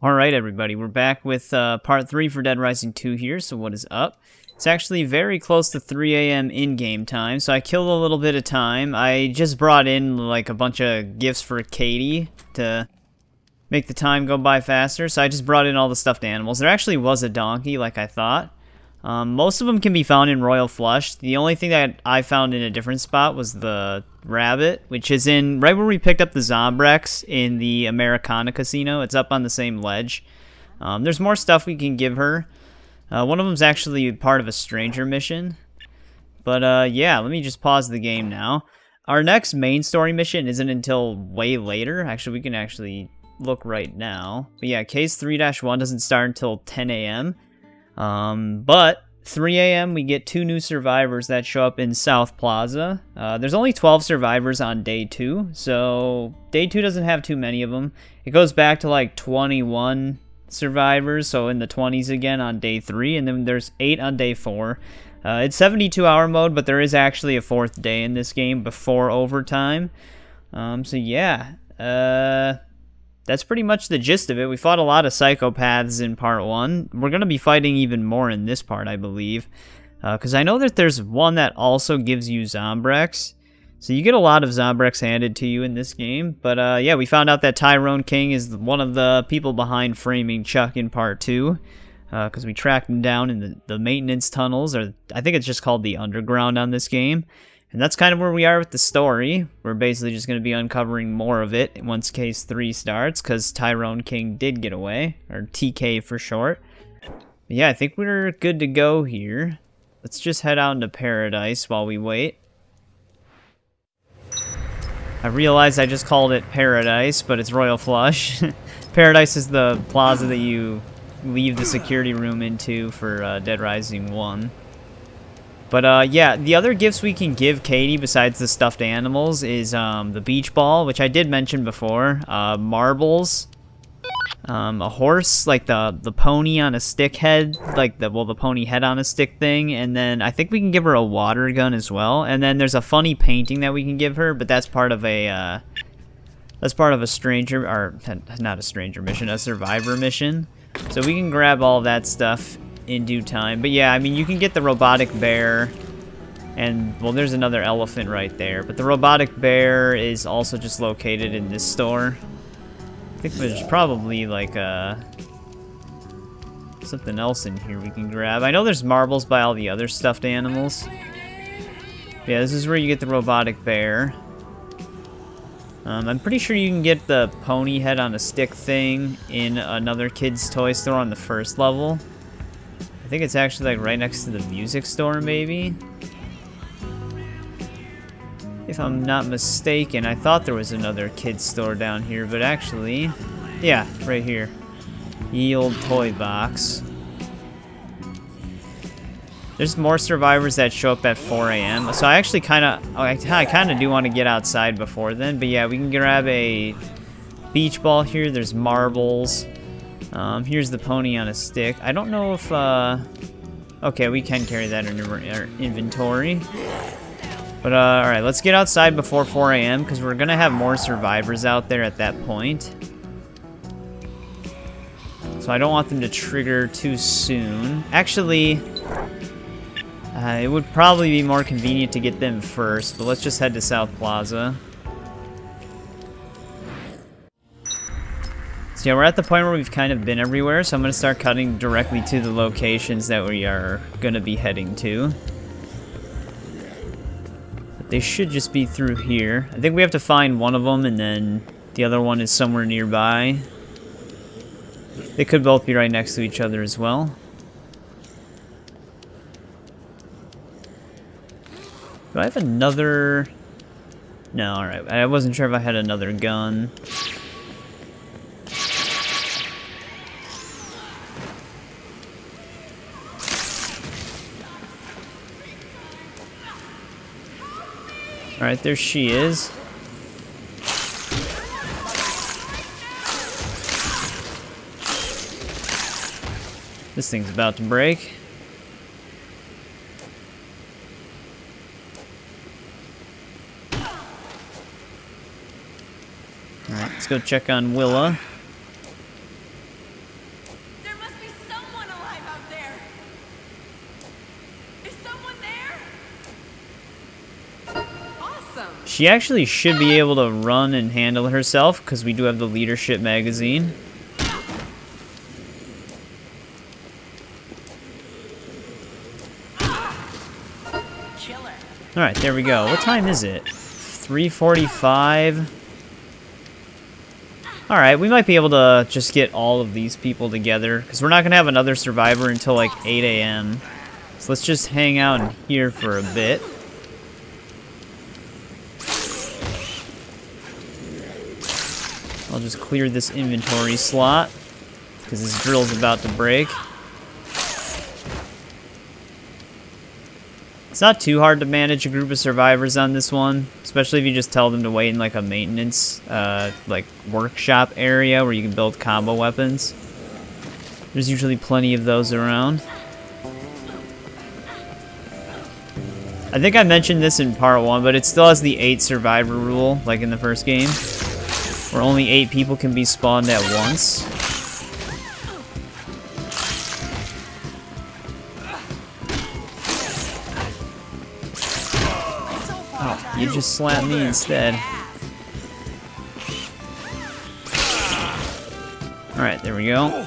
Alright everybody, we're back with part 3 for Dead Rising 2 here, so what is up? It's actually very close to 3 a.m. in-game time, so I killed a little bit of time. I just brought in like a bunch of gifts for Katey to make the time go by faster, so I just brought in all the stuffed animals. There actually was a donkey, like I thought. Most of them can be found in Royal Flush. The only thing that I found in a different spot was the rabbit, which is in right where we picked up the Zombrex in the Americana Casino. It's up on the same ledge. There's more stuff we can give her. One of them's actually part of a stranger mission. But yeah, let me just pause the game now. Our next main story mission isn't until way later. Actually, we can actually look right now. But yeah, case 3-1 doesn't start until 10 a.m. But 3 a.m. we get 2 new survivors that show up in South Plaza. There's only 12 survivors on day 2, so day 2 doesn't have too many of them. It goes back to like 21 survivors, so in the 20s again on day 3, and then there's 8 on day 4. It's 72-hour mode, but there is actually a 4th day in this game before overtime. So yeah, that's pretty much the gist of it. We fought a lot of psychopaths in part 1. We're going to be fighting even more in this part, I believe. Because I know that there's one that also gives you Zombrex. So you get a lot of Zombrex handed to you in this game. But yeah, we found out that Tyrone King is one of the people behind framing Chuck in part 2. Because we tracked him down in the maintenance tunnels. Or I think it's just called the underground on this game. And that's kind of where we are with the story. We're basically just going to be uncovering more of it once Case 3 starts, because Tyrone King did get away, or TK for short. But yeah, I think we're good to go here. Let's just head out into Paradise while we wait. I realized I just called it Paradise, but it's Royal Flush. Paradise is the plaza that you leave the security room into for Dead Rising 1. But yeah, the other gifts we can give Katey besides the stuffed animals is the beach ball, which I did mention before, marbles, a horse, like the pony on a stick head, like the pony head on a stick thing, and then I think we can give her a water gun as well. And then there's a funny painting that we can give her, but that's part of a stranger, or not a stranger mission, a survivor mission. So we can grab all that stuff in due time. But yeah, I mean, you can get the robotic bear, and well, there's another elephant right there, but the robotic bear is also just located in this store. I think there's probably like something else in here we can grab. I know there's marbles by all the other stuffed animals. Yeah, this is where you get the robotic bear. I'm pretty sure you can get the pony head on a stick thing in another kid's toy store on the first level. I think it's actually like right next to the music store, maybe? If I'm not mistaken, I thought there was another kid's store down here, but actually, yeah, right here. Ye old toy box. There's more survivors that show up at 4 a.m. So I actually kind of do want to get outside before then, but yeah, we can grab a beach ball here. There's marbles. Here's the pony on a stick. I don't know if, okay, we can carry that in our inventory. But, alright, let's get outside before 4 a.m. because we're going to have more survivors out there at that point. So I don't want them to trigger too soon. Actually, it would probably be more convenient to get them first, but let's just head to South Plaza. So yeah, we're at the point where we've kind of been everywhere, so I'm going to start cutting directly to the locations that we are going to be heading to. But they should just be through here. I think we have to find one of them, and then the other one is somewhere nearby. They could both be right next to each other as well. Do I have another... No, alright. I wasn't sure if I had another gun. Alright, there she is. This thing's about to break. Alright, let's go check on Willa. She actually should be able to run and handle herself because we do have the leadership magazine. Alright, there we go. What time is it? 3:45. Alright, we might be able to just get all of these people together because we're not going to have another survivor until like 8 a.m. So let's just hang out in here for a bit. I'll just clear this inventory slot because this drill's about to break. It's not too hard to manage a group of survivors on this one, especially if you just tell them to wait in like a maintenance, like workshop area where you can build combo weapons. There's usually plenty of those around. I think I mentioned this in part 1, but it still has the 8 survivor rule, like in the first game, where only 8 people can be spawned at once. Oh, you just slapped me instead. Alright, there we go.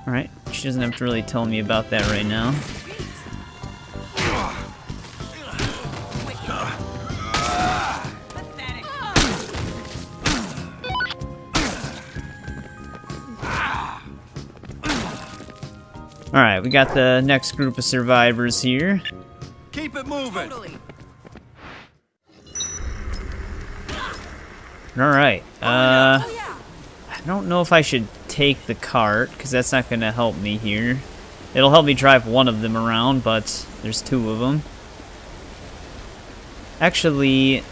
Alright, she doesn't have to really tell me about that right now. Alright, we got the next group of survivors here. Keep it moving. Alright, I don't know if I should take the cart, because that's not going to help me here. It'll help me drive one of them around, but there's 2 of them. Actually,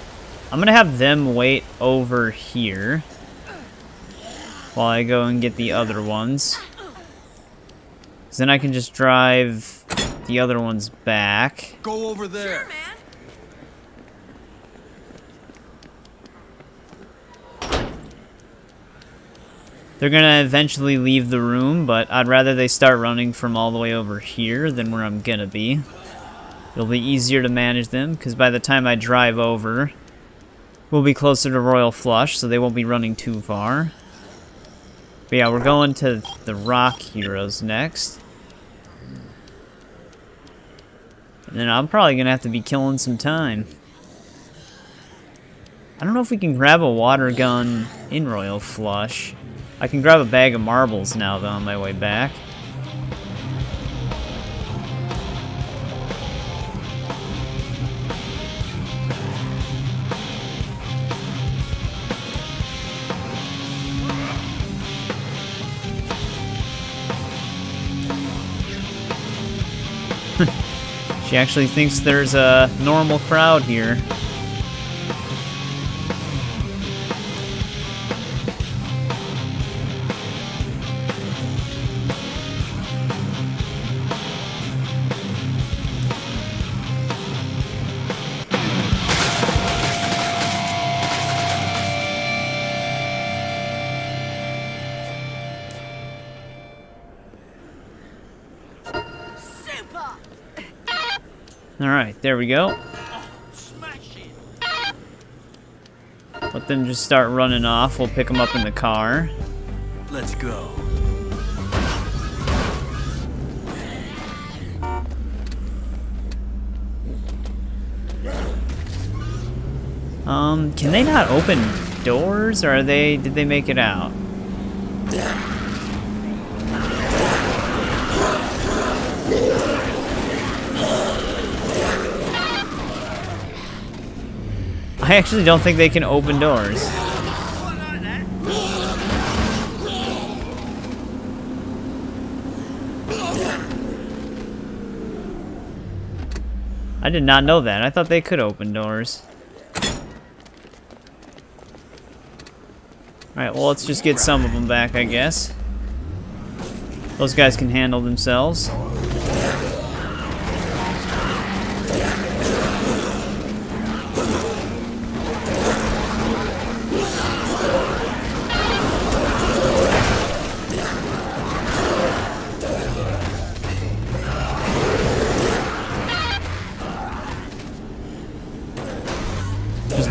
I'm going to have them wait over here while I go and get the other ones. So then I can just drive the other ones back. Go over there. Sure, man. They're gonna eventually leave the room, but I'd rather they start running from all the way over here than where I'm gonna be. It'll be easier to manage them, because by the time I drive over, we'll be closer to Royal Flush, so they won't be running too far. But yeah, we're going to the Rock Heroes next. And then I'm probably gonna have to be killing some time. I don't know if we can grab a water gun in Royal Flush. I can grab a bag of marbles now, though, on my way back. She actually thinks there's a normal crowd here. Alright, there we go. Let them just start running off. We'll pick them up in the car. Let's go. Can they not open doors, or did they make it out? I actually don't think they can open doors. I did not know that. I thought they could open doors. Alright, well, let's just get some of them back, I guess. Those guys can handle themselves.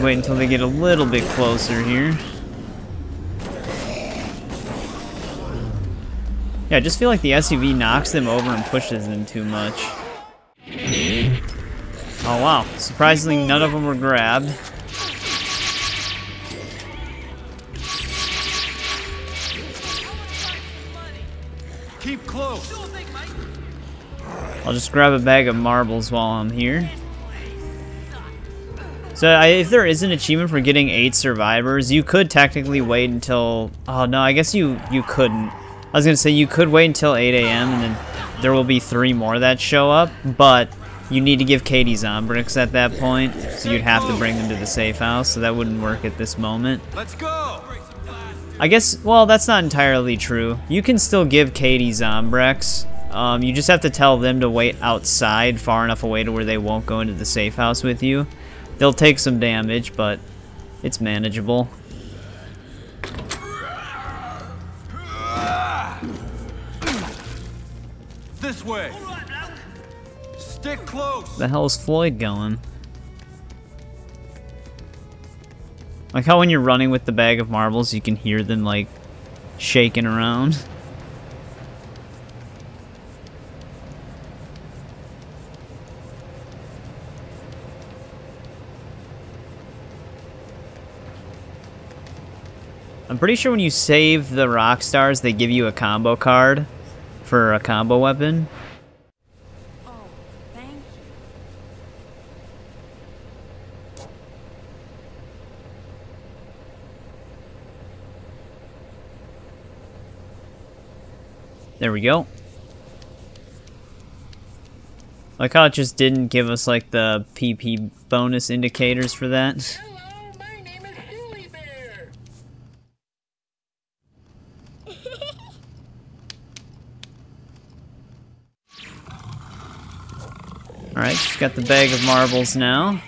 wait until they get a little bit closer here. Yeah, I just feel like the SUV knocks them over and pushes them too much. Oh wow, surprisingly none of them were grabbed. Keep close. I'll just grab a bag of marbles while I'm here. So if there is an achievement for getting 8 survivors, you could technically wait until... Oh no, I guess you couldn't. I was gonna say you could wait until 8 AM and then there will be 3 more that show up, but you need to give Katey Zombrex at that point, so you'd have to bring them to the safe house, so that wouldn't work at this moment. Let's go. I guess, well, that's not entirely true. You can still give Katey Zombrex. You just have to tell them to wait outside far enough away to where they won't go into the safe house with you. They'll take some damage, but it's manageable. This way. Stick close. The hell is Floyd going? Like how when you're running with the bag of marbles, you can hear them like shaking around. I'm pretty sure when you save the rock stars, they give you a combo card for a combo weapon. Oh, thank you. There we go. Like how it just didn't give us like the PP bonus indicators for that. Hello, my name is Silly Bear. Alright, just got the bag of marbles now.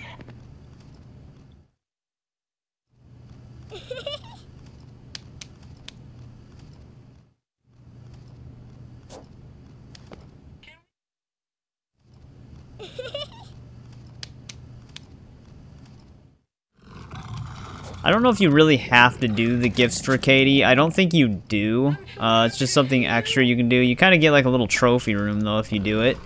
I don't know if you really have to do the gifts for Katey. I don't think you do. It's just something extra you can do. You kind of get like a little trophy room though if you do it.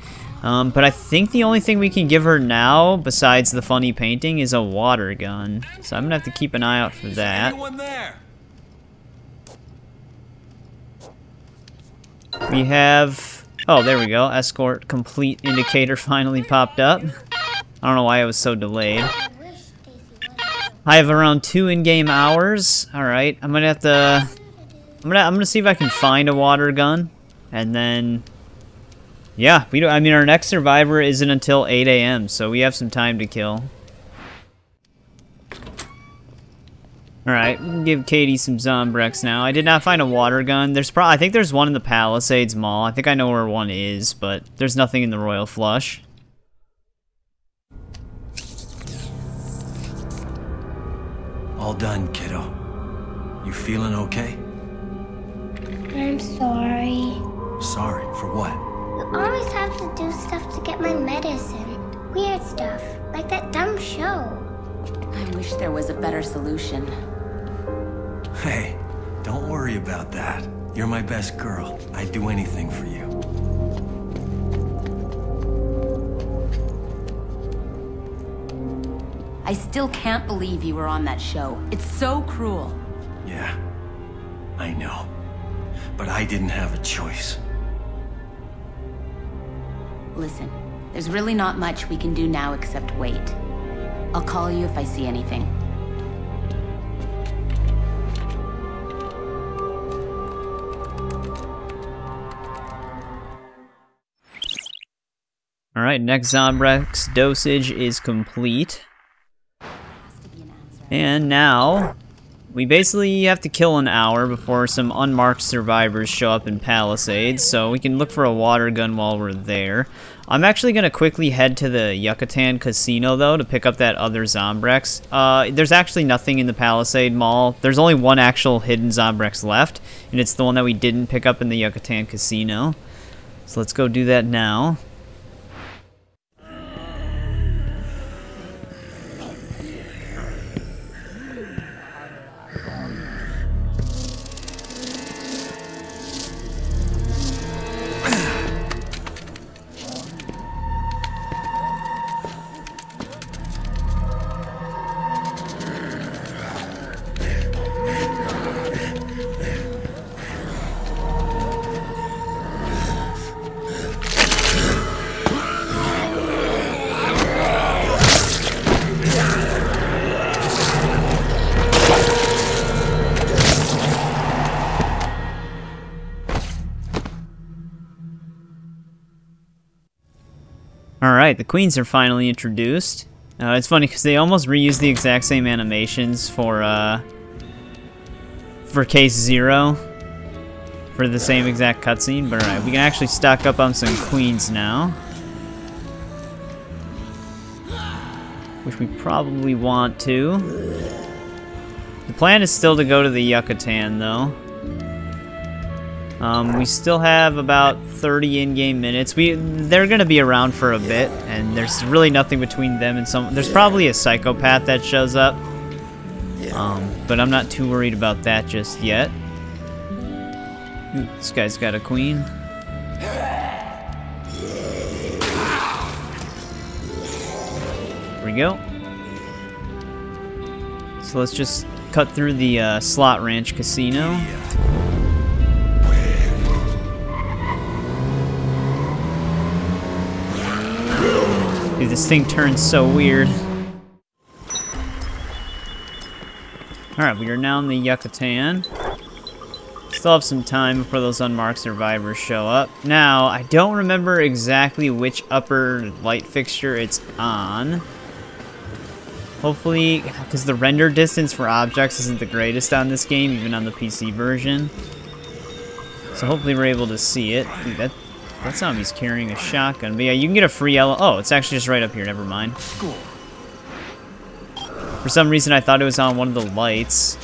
But I think the only thing we can give her now, besides the funny painting, is a water gun. So I'm gonna have to keep an eye out for that. Anyone there? We have... Oh, there we go. Escort complete indicator finally popped up. I don't know why it was so delayed. I have around 2 in-game hours. Alright, I'm gonna have to... I'm gonna see if I can find a water gun. And then... Yeah, we don't, I mean, our next survivor isn't until 8 AM, so we have some time to kill. Alright, we can give Katey some Zombrex now. I did not find a water gun. There's I think there's one in the Palisades Mall. I think I know where one is, but there's nothing in the Royal Flush. All done, kiddo. You feeling okay? I'm sorry. Sorry, for what? You always have to do stuff to get my medicine. Weird stuff, like that dumb show. I wish there was a better solution. Hey, don't worry about that. You're my best girl. I'd do anything for you. I still can't believe you were on that show. It's so cruel. Yeah, I know. But I didn't have a choice. Listen, there's really not much we can do now except wait. I'll call you if I see anything. Alright, next Zombrex dosage is complete. And now, we basically have to kill an hour before some unmarked survivors show up in Palisades, so we can look for a water gun while we're there. I'm actually going to quickly head to the Yucatan casino, though, to pick up that other Zombrex. There's actually nothing in the Palisade Mall. There's only one actual hidden Zombrex left, and it's the one that we didn't pick up in the Yucatan casino. So let's go do that now. Alright, the queens are finally introduced. It's funny because they almost reuse the exact same animations for case 0 for the same exact cutscene, but alright, we can actually stock up on some queens now. Which we probably want to. The plan is still to go to the Yucatan, though. We still have about 30 in-game minutes. They're gonna be around for a bit, and there's really nothing between them and some. There's probably a psychopath that shows up, but I'm not too worried about that just yet. Ooh, this guy's got a queen. There we go. So let's just cut through the Slot Ranch Casino. Dude, this thing turns so weird. Alright, we are now in the Yucatan. Still have some time before those unmarked survivors show up. Now, I don't remember exactly which upper light fixture it's on. Hopefully, because the render distance for objects isn't the greatest on this game, even on the PC version. So hopefully we're able to see it. Dude, that zombie's carrying a shotgun. But yeah, you can get a free yellow. Oh, it's actually just right up here. Never mind. For some reason, I thought it was on one of the lights.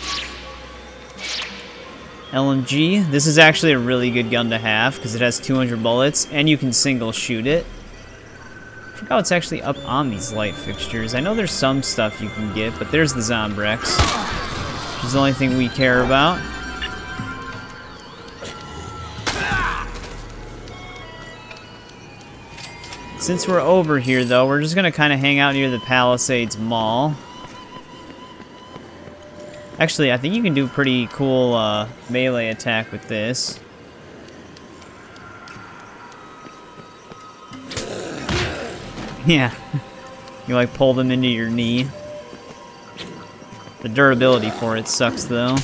LMG. This is actually a really good gun to have because it has 200 bullets and you can single shoot it. I forgot it's actually up on these light fixtures. I know there's some stuff you can get, but there's the Zombrex, which is the only thing we care about. Since we're over here, though, we're just gonna kind of hang out near the Palisades Mall. Actually, I think you can do a pretty cool melee attack with this. Yeah, you like pull them into your knee. The durability for it sucks, though.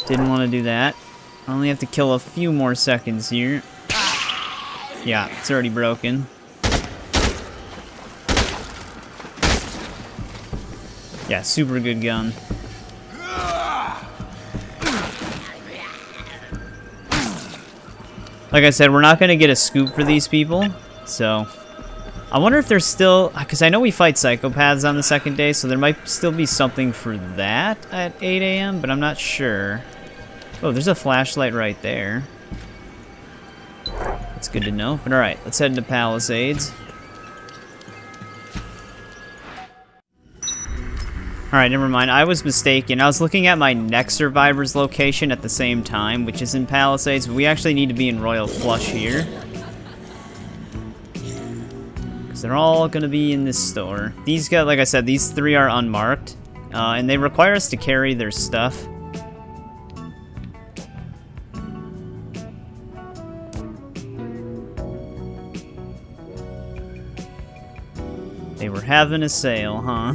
Didn't want to do that. I only have to kill a few more seconds here. Yeah, it's already broken. Yeah, super good gun. Like I said, we're not going to get a scoop for these people, so... I wonder if there's still... Because I know we fight psychopaths on the second day, so there might still be something for that at 8 AM, but I'm not sure. Oh, there's a flashlight right there. That's good to know. But alright, let's head to Palisades. Alright, never mind. I was mistaken. I was looking at my next survivor's location at the same time, which is in Palisades. But we actually need to be in Royal Flush here. Because they're all going to be in this store. These guys, like I said, these 3 are unmarked. And they require us to carry their stuff. They were having a sale, huh?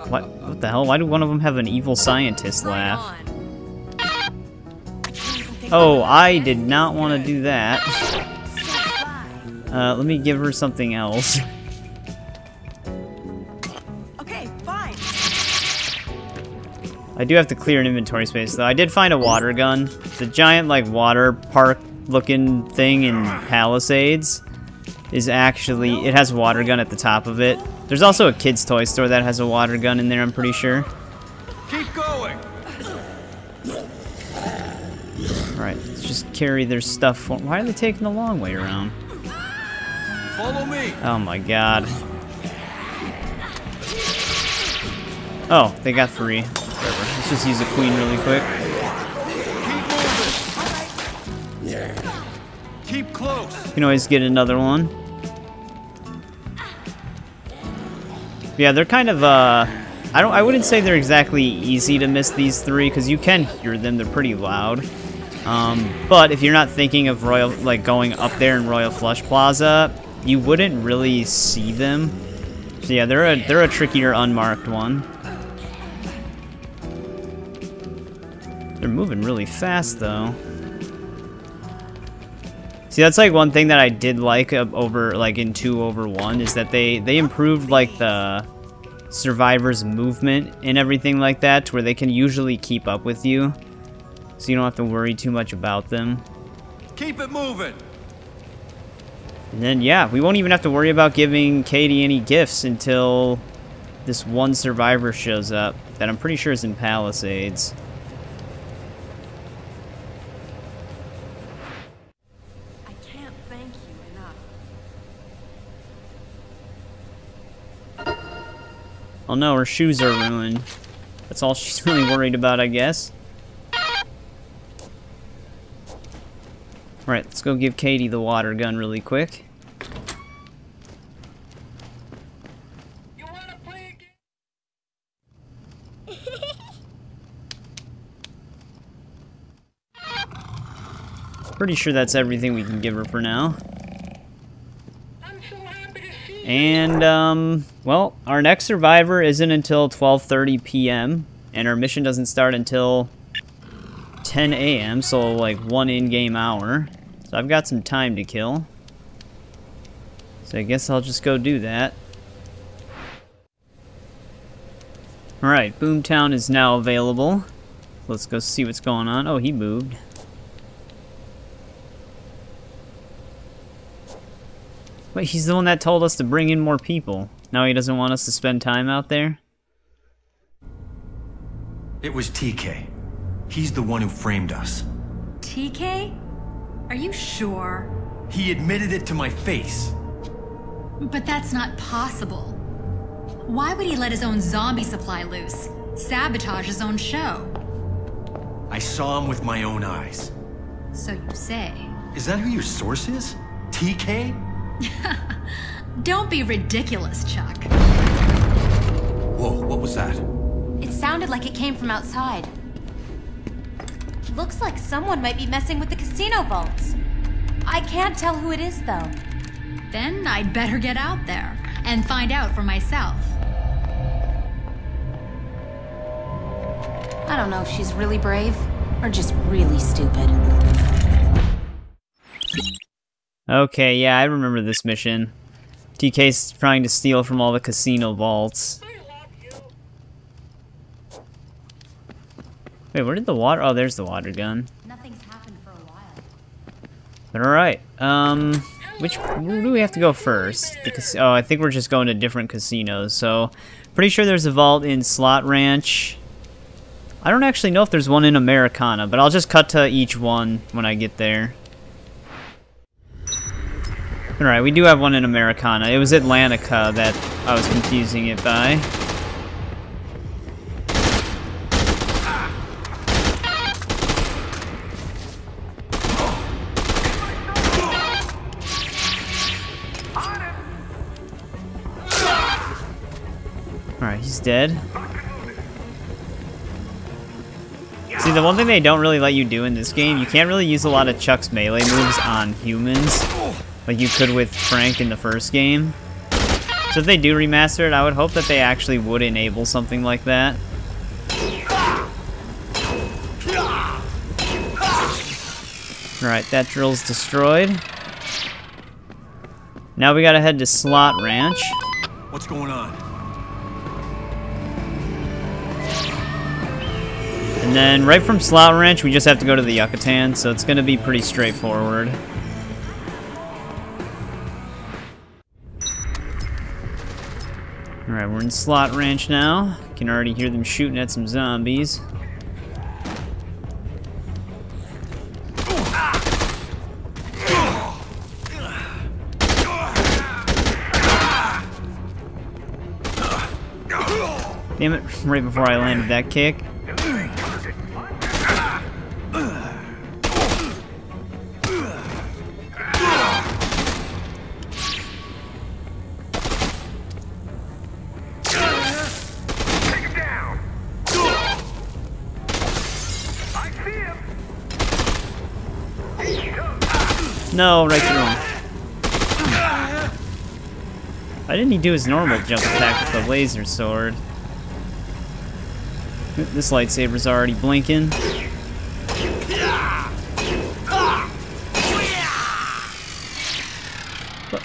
What the hell? Why do one of them have an evil scientist laugh? Oh, I did not want to do that. Let me give her something else. Okay, fine. I do have to clear an inventory space, though. I did find a water gun. The giant, like, water park-looking thing in Palisades is actually... It has a water gun at the top of it. There's also a kid's toy store that has a water gun in there, I'm pretty sure. Keep going. Alright, let's just carry their stuff for... Why are they taking the long way around? Follow me. Oh my god. Oh, they got 3. Whatever. Let's just use a queen really quick. Keep close. You can always get another one. Yeah, they're kind of, I wouldn't say they're exactly easy to miss these 3, because you can hear them, they're pretty loud. But if you're not thinking of going up there in Royal Flush Plaza, you wouldn't really see them. So yeah, they're a trickier unmarked one. They're moving really fast, though. See, that's like one thing that I did like over, like in 2 over 1, is that they improved like the survivors' movement and everything like that, to where they can usually keep up with you, so you don't have to worry too much about them. Keep it moving. And then, yeah, we won't even have to worry about giving Katey any gifts until this one survivor shows up, that I'm pretty sure is in Palisades. I can't thank you enough. Oh no, her shoes are ruined. That's all she's really worried about, I guess. Alright, let's go give Katey the water gun really quick. You wanna play a game? Pretty sure that's everything we can give her for now. I'm so happy to see you. And, well, our next survivor isn't until 12:30 p.m. and our mission doesn't start until 10 a.m., so like 1 in-game hour. So I've got some time to kill. So I guess I'll just go do that. Alright, Boomtown is now available. Let's go see what's going on. Oh, he moved. Wait, he's the one that told us to bring in more people. Now he doesn't want us to spend time out there? It was TK. He's the one who framed us. TK? Are you sure? He admitted it to my face. But that's not possible. Why would he let his own zombie supply loose? Sabotage his own show? I saw him with my own eyes. So you say. Is that who your source is? TK? Don't be ridiculous, Chuck. Whoa, what was that? It sounded like it came from outside. Looks like someone might be messing with the casino vaults. I can't tell who it is, though. Then I'd better get out there and find out for myself. I don't know if she's really brave or just really stupid. Okay, yeah, I remember this mission. TK's trying to steal from all the casino vaults. I love you. Wait, where did the water... Oh, there's the water gun. Nothing's happened for a while. But alright, where do we have to go first? Oh, I think we're just going to different casinos, so... Pretty sure there's a vault in Slot Ranch. I don't actually know if there's one in Americana, but I'll just cut to each one when I get there. Alright, we do have one in Americana. It was Atlantica that I was confusing it by. Alright, he's dead. See, the one thing they don't really let you do in this game, you can't really use a lot of Chuck's melee moves on humans, like you could with Frank in the first game. So if they do remaster it, I would hope that they actually would enable something like that. Alright, that drill's destroyed. Now we gotta head to Slot Ranch. What's going on? And then right from Slot Ranch, we just have to go to the Yucatan, so it's gonna be pretty straightforward. Alright, we're in Slot Ranch now. Can already hear them shooting at some zombies. Damn it, right before I landed that kick. No, right through him. Why didn't he do his normal jump attack with the laser sword? This lightsaber's already blinking.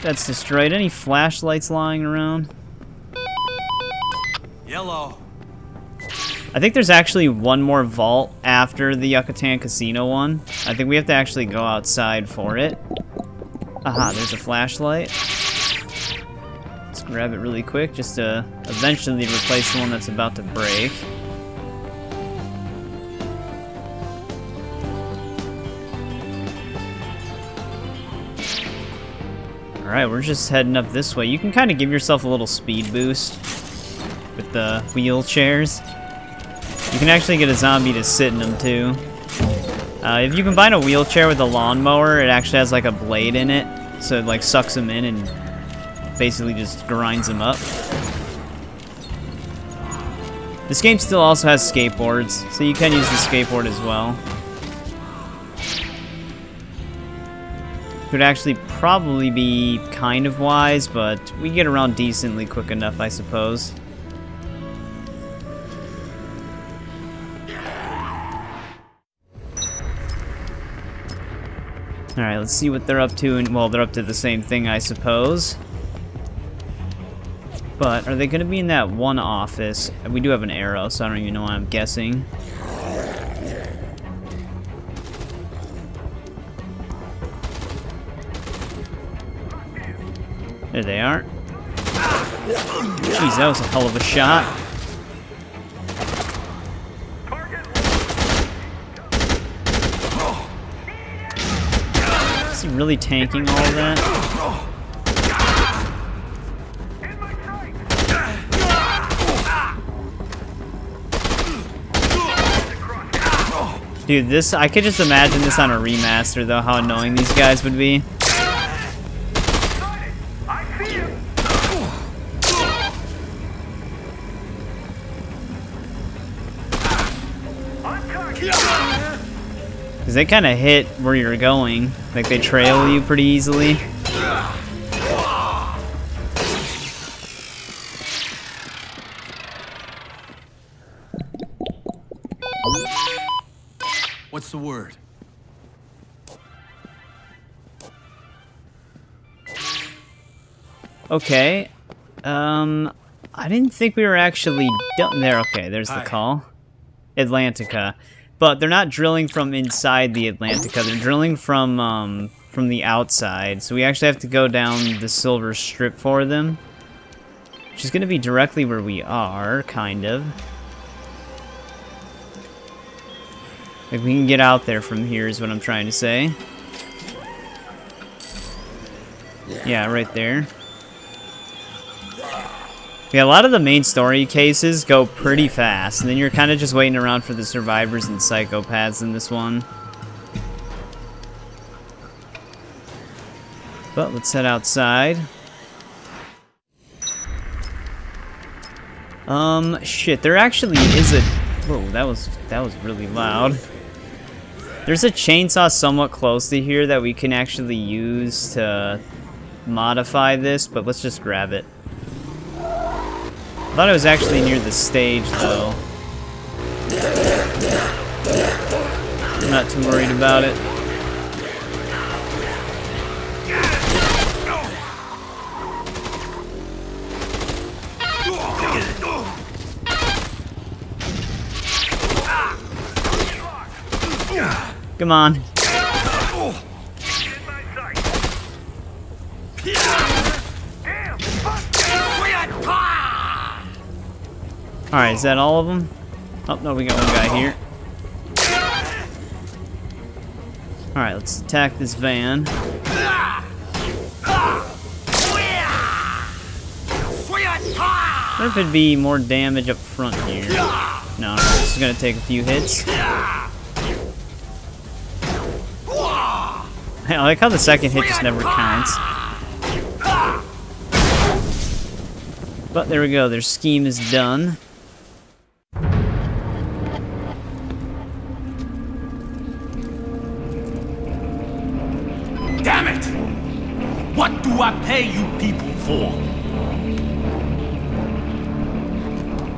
That's destroyed. Any flashlights lying around? Yellow. I think there's actually one more vault after the Yucatan Casino one. I think we have to actually go outside for it. Aha, there's a flashlight. Let's grab it really quick just to eventually replace the one that's about to break. Alright, we're just heading up this way. You can kind of give yourself a little speed boost with the wheelchairs. You can actually get a zombie to sit in them too. If you combine a wheelchair with a lawnmower, it actually has like a blade in it, so it like sucks them in and basically just grinds them up. This game still also has skateboards, so you can use the skateboard as well. Could actually probably be kind of wise, but we get around decently quick enough, I suppose. Alright, let's see what they're up to, and well, they're up to the same thing, I suppose. But, are they going to be in that one office? We do have an arrow, so I don't even know why I'm guessing. There they are. Jeez, that was a hell of a shot. Is he really tanking all of that? Dude, this, I could just imagine this on a remaster, though, how annoying these guys would be. Because they kind of hit where you're going. Like, they trail you pretty easily. What's the word? Okay. I didn't think we were actually done there. Okay, there's the call. Atlantica. But they're not drilling from inside the Atlantica. They're drilling from the outside. So we actually have to go down the Silver Strip for them. Which is going to be directly where we are, kind of. Like, we can get out there from here is what I'm trying to say. Yeah, right there. Yeah, a lot of the main story cases go pretty fast, and then you're kind of just waiting around for the survivors and psychopaths in this one. But let's head outside. Shit, there actually is a... Whoa, that was really loud. There's a chainsaw somewhat close to here that we can actually use to modify this, but let's just grab it. I thought it was actually near the stage, though. I'm not too worried about it. Come on. Alright, is that all of them? Oh, no, we got one guy here. Alright, let's attack this van. I wonder if it'd be more damage up front here. No, this is gonna take a few hits. I like how the second hit just never counts. But there we go, their scheme is done. Damn it! What do I pay you people for?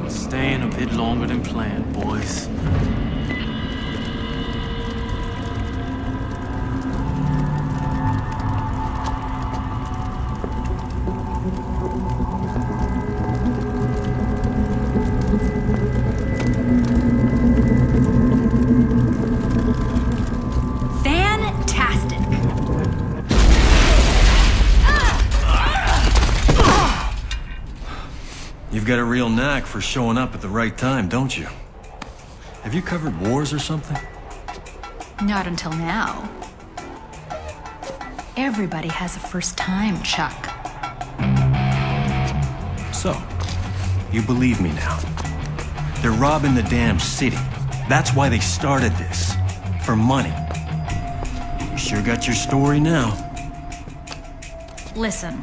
We're staying a bit longer than planned, boys. You've got a real knack for showing up at the right time, don't you? Have you covered wars or something? Not until now. Everybody has a first time, Chuck. So, you believe me now? They're robbing the damn city. That's why they started this. For money. You sure got your story now. Listen,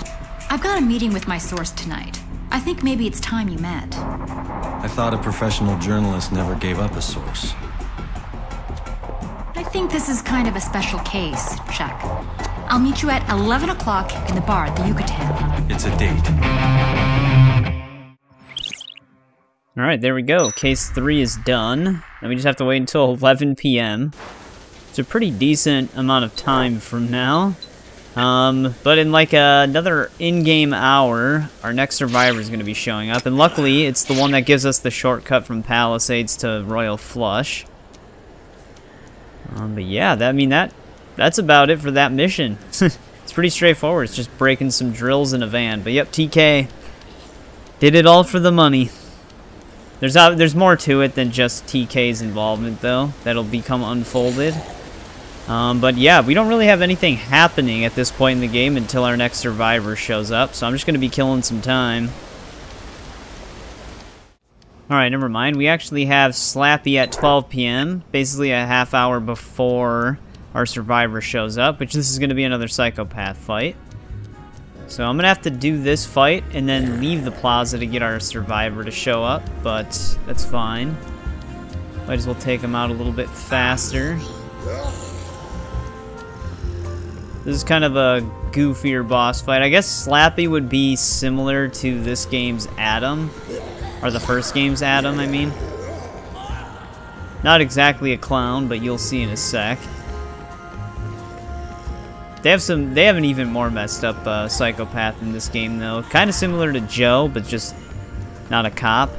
I've got a meeting with my source tonight. I think maybe it's time you met. I thought a professional journalist never gave up a source. I think this is kind of a special case, Chuck. I'll meet you at 11 o'clock in the bar at the Yucatan. It's a date. Alright, there we go. Case 3 is done. And we just have to wait until 11 p.m. It's a pretty decent amount of time from now. But in like another in-game hour, our next survivor is going to be showing up. And luckily, it's the one that gives us the shortcut from Palisades to Royal Flush. But yeah, that's about it for that mission. It's pretty straightforward. It's just breaking some drills in a van. But yep, TK did it all for the money. There's more to it than just TK's involvement, though. That'll become unfolded. But yeah, we don't really have anything happening at this point in the game until our next survivor shows up. So I'm just going to be killing some time. Alright, never mind. We actually have Slappy at 12 p.m. Basically a half hour before our survivor shows up. Which this is going to be another psychopath fight. So I'm going to have to do this fight and then leave the plaza to get our survivor to show up. But that's fine. Might as well take him out a little bit faster. This is kind of a goofier boss fight. I guess Slappy would be similar to this game's Adam. Or the first game's Adam, I mean. Not exactly a clown, but you'll see in a sec. They have an even more messed up psychopath in this game, though. Kind of similar to Joe, but just not a cop.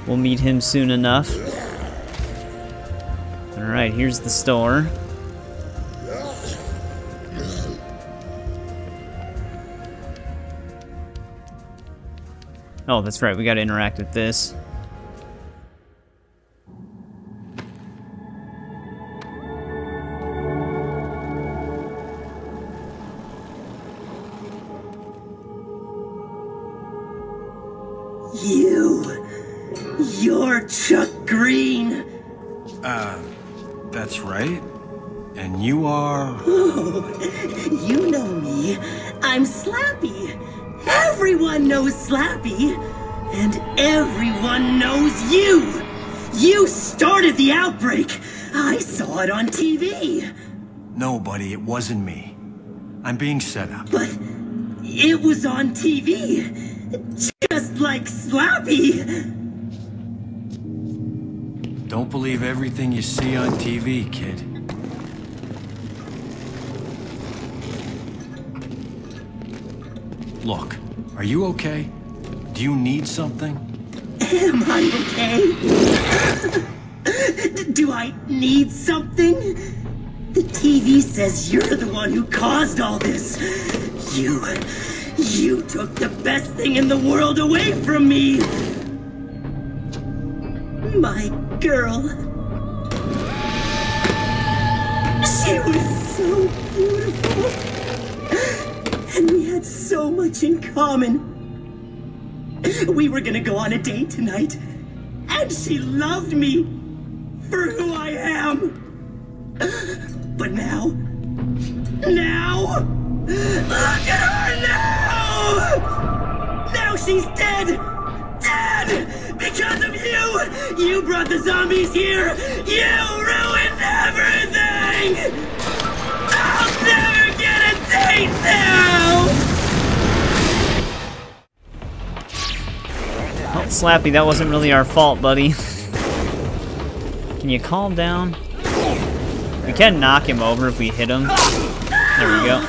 We'll meet him soon enough. Alright, here's the store. Oh, that's right, we gotta interact with this. You're Chuck Green. That's right. And you are... Oh, you know me. I'm Slappy. Everyone knows Slappy. And everyone knows you. You started the outbreak. I saw it on TV. No, buddy, it wasn't me. I'm being set up. But it was on TV. Just like Slappy. Don't believe everything you see on TV, kid. Look, are you okay? Do you need something? Am I okay? Do I need something? The TV says you're the one who caused all this. You took the best thing in the world away from me. My girl. She was so beautiful. And we had so much in common. We were gonna go on a date tonight. And she loved me for who I am. But now, look at her now! Now she's dead! Dead! Because of you! You brought the zombies here! You ruined everything! I'll never get a date now! Oh, Slappy, that wasn't really our fault, buddy. Can you calm down? We can knock him over if we hit him. There we go.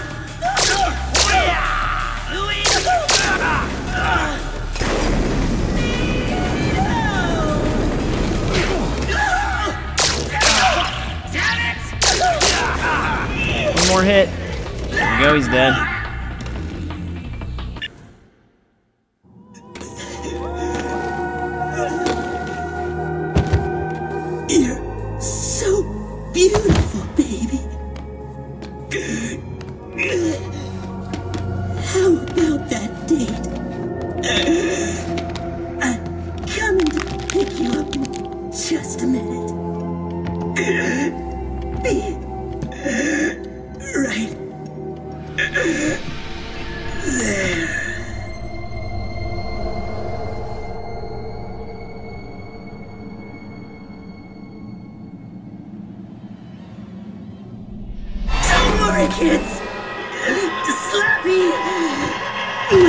One more hit. There we go, he's dead. I'm coming to pick you up in just a minute. Be right there. Don't worry, kids. The Slappy will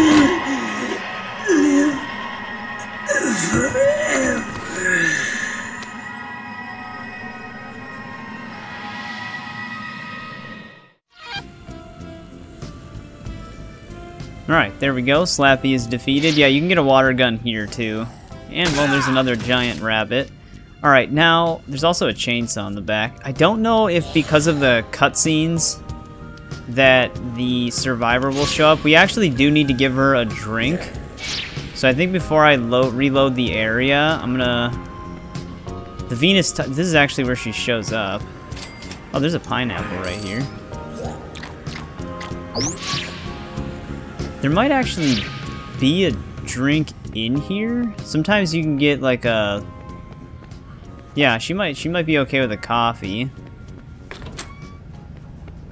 live forever. Alright, there we go. Slappy is defeated. Yeah, you can get a water gun here, too. And, well, there's another giant rabbit. Alright, now, there's also a chainsaw in the back. I don't know if because of the cutscenes that the survivor will show up. We actually do need to give her a drink. So I think before I reload the area, I'm gonna... The Venus... This is actually where she shows up. Oh, there's a pineapple right here. There might actually be a drink in here. Sometimes you can get like a... Yeah, she might be okay with a coffee.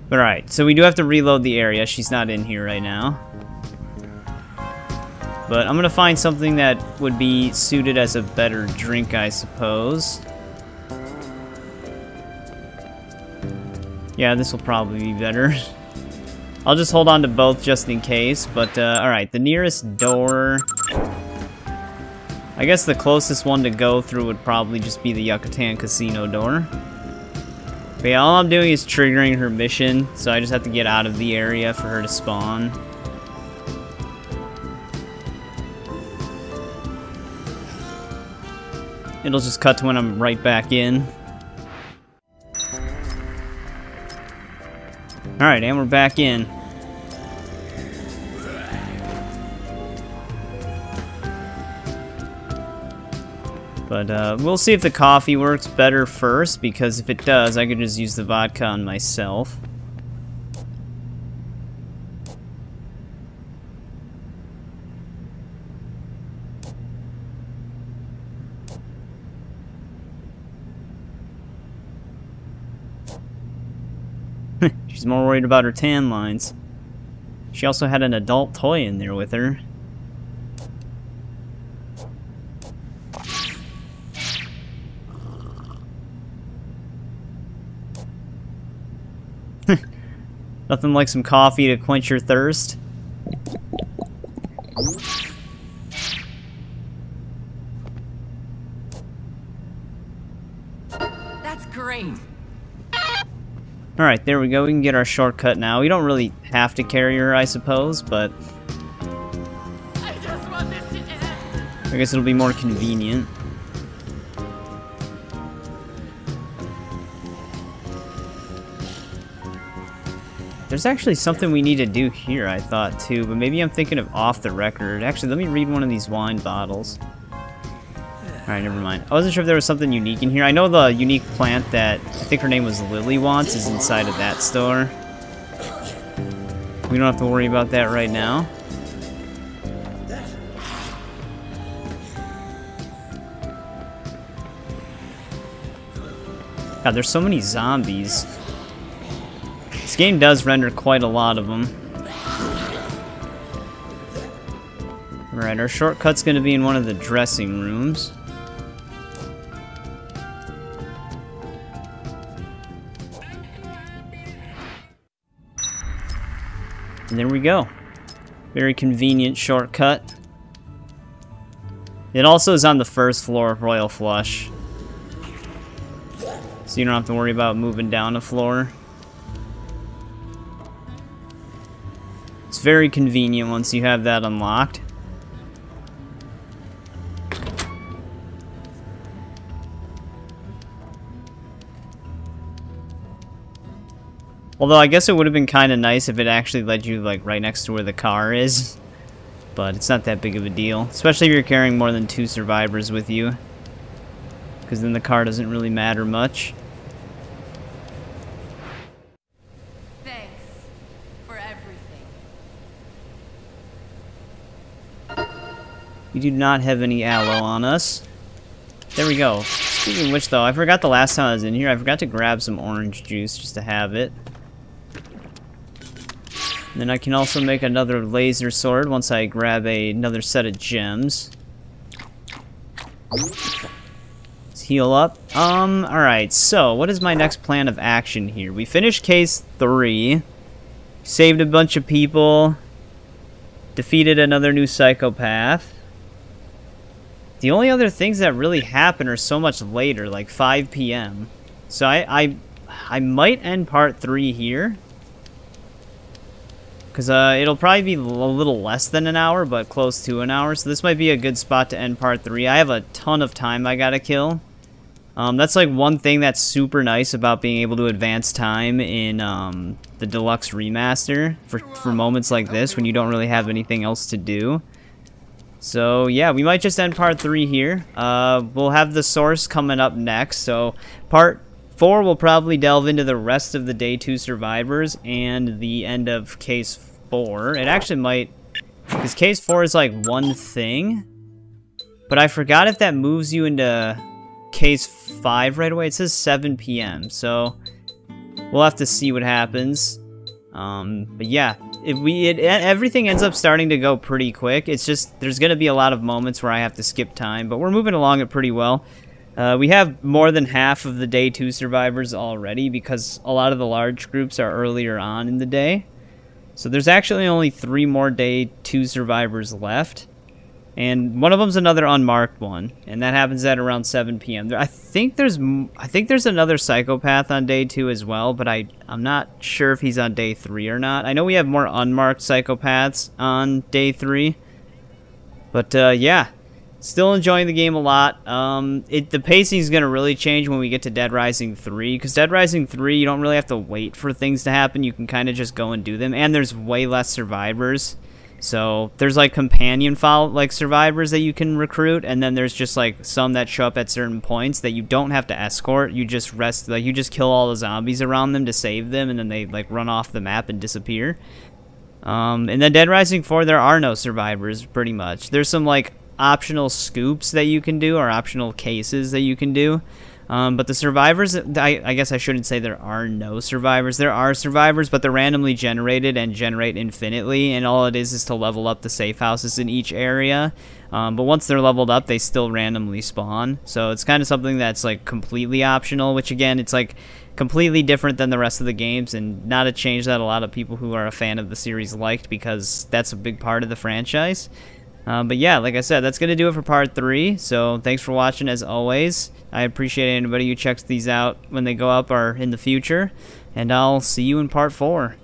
But alright, so we do have to reload the area. She's not in here right now. But I'm gonna find something that would be suited as a better drink, I suppose. Yeah, this will probably be better. I'll just hold on to both just in case, but alright, the nearest door... I guess the closest one to go through would probably just be the Yucatan casino door. But yeah, all I'm doing is triggering her mission, so I just have to get out of the area for her to spawn. It'll just cut to when I'm right back in. Alright, and we're back in. But we'll see if the coffee works better first, because if it does, I could just use the vodka on myself. She's more worried about her tan lines. She also had an adult toy in there with her. Nothing like some coffee to quench your thirst. That's great. Alright, there we go. We can get our shortcut now. We don't really have to carry her, I suppose, but... I just want this to end. I guess it'll be more convenient. There's actually something we need to do here, I thought, too, but maybe I'm thinking of off the record. Actually, let me read one of these wine bottles. Alright, never mind. I wasn't sure if there was something unique in here. I know the unique plant that, I think her name was Lily wants, is inside of that store. We don't have to worry about that right now. God, there's so many zombies. This game does render quite a lot of them. Alright, our shortcut's gonna be in one of the dressing rooms. And there we go. Very convenient shortcut. It also is on the first floor of Royal Flush. So you don't have to worry about moving down a floor. It's very convenient once you have that unlocked. Although I guess it would have been kind of nice if it actually led you like right next to where the car is. But it's not that big of a deal. Especially if you're carrying more than 2 survivors with you. Because then the car doesn't really matter much. Thanks for everything. We do not have any aloe on us. There we go. Speaking of which, though, I forgot the last time I was in here. I forgot to grab some orange juice just to have it. And then I can also make another laser sword once I grab another set of gems. Let's heal up. Alright, so what is my next plan of action here? We finished case 3. Saved a bunch of people. Defeated another new psychopath. The only other things that really happen are so much later, like 5 p.m. So I might end part 3 here. Because it'll probably be a little less than an hour, but close to an hour. So this might be a good spot to end part 3. I have a ton of time I gotta kill. That's like one thing that's super nice about being able to advance time in the Deluxe Remaster for moments like this when you don't really have anything else to do. So yeah, we might just end part 3 here. We'll have the source coming up next. So part 4 will probably delve into the rest of the Day 2 survivors and the end of Case 4. It actually might, because Case 4 is like one thing, but I forgot if that moves you into Case 5 right away. It says 7 p.m., so we'll have to see what happens. But yeah, everything ends up starting to go pretty quick. It's just, there's going to be a lot of moments where I have to skip time, but we're moving along it pretty well. We have more than half of the Day 2 survivors already because a lot of the large groups are earlier on in the day. So there's actually only 3 more Day 2 survivors left. And one of them's another unmarked one, and that happens at around 7 p.m. I think there's another psychopath on Day 2 as well, but I'm not sure if he's on Day 3 or not. I know we have more unmarked psychopaths on Day 3. But yeah, still enjoying the game a lot. The pacing is going to really change when we get to Dead Rising 3, because Dead Rising 3, you don't really have to wait for things to happen. You can kind of just go and do them, and there's way less survivors. So there's like companion survivors that you can recruit, and then there's just like some that show up at certain points that you don't have to escort. You just you just kill all the zombies around them to save them, and then they like run off the map and disappear. In the Dead Rising 4, there are no survivors pretty much. There's some like optional scoops that you can do, or optional cases that you can do. But the survivors, I guess I shouldn't say there are no survivors. There are survivors, but they're randomly generated and generate infinitely, and all it is to level up the safe houses in each area. But once they're leveled up, they still randomly spawn. So it's kind of something that's like completely optional, which again, it's like completely different than the rest of the games, and not a change that a lot of people who are a fan of the series liked, because that's a big part of the franchise. But yeah, like I said, that's going to do it for part 3. So thanks for watching as always. I appreciate anybody who checks these out when they go up or in the future. And I'll see you in part 4.